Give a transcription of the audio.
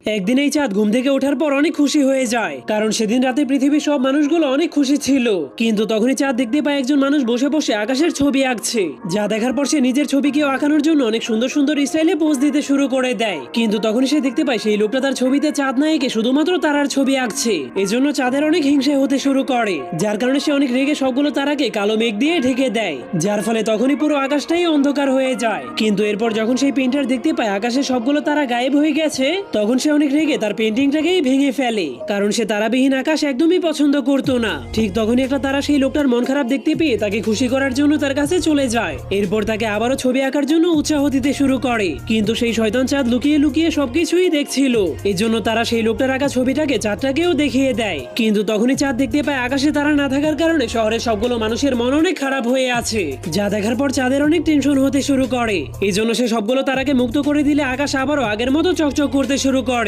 একদিন এই চাঁদ ঘুম থেকে ওঠার পর অনেক খুশি হয়ে যায়, কারণ সেদিন রাতে পৃথিবীর সব মানুষগুলো অনেক খুশি ছিল। কিন্তু তখনই চাঁদ দেখতে পায় একজন মানুষ বসে বসে আকাশের ছবি আঁকছে। যা দেখার পর সে নিজের ছবিকেও আঁকানোর জন্য অনেক সুন্দর সুন্দর স্টাইলে পোজ দিতে শুরু করে দেয়। কিন্তু তখনই সে দেখতে পায় সেই লোকটা তার ছবিতে চাঁদ না এঁকে শুধুমাত্র তারার ছবি আঁকছে। এজন্য চাঁদের অনেক হিংসা হতে শুরু করে, যার কারণে সে অনেক রেগে সবগুলো তারাকে কালো মেঘ দিয়ে ঢেকে দেয়, যার ফলে তখনই পুরো আকাশটাই অন্ধকার হয়ে যায়। কিন্তু এরপর যখন সেই পেইন্টার দেখতে পায় আকাশে সবগুলো তারা গায়েব হয়ে গেছে, তখন সে অনেক রেগে তার পেন্টিংটাকেই ভেঙে ফেলে, কারণ সে তারাবিহীন আকাশ একদমই পছন্দ করতো না। ঠিক তখনই একটা তারা সেই লোকটার মন খারাপ দেখতে পেয়ে তাকে খুশি করার জন্য তার কাছে চলে যায়। এরপর তাকে আবারও ছবি আঁকার জন্য উৎসাহ দিতে শুরু করে। কিন্তু সেই শয়তান চাঁদ লুকিয়ে লুকিয়ে সবকিছুই দেখছিল, এই জন্য তারা সেই লোকটার আঁকা ছবিটাকে চাঁদটাকেও দেখিয়ে দেয়। কিন্তু তখনই চাঁদ দেখতে পায় আকাশে তারা না থাকার কারণে শহরের সবগুলো মানুষের মন অনেক খারাপ হয়ে আছে, যা দেখার পর চাঁদের অনেক টেনশন হতে শুরু করে। এই জন্য সে সবগুলো তারাকে মুক্ত করে দিলে আকাশ আবারও আগের মতো চকচক করতে শুরু করে।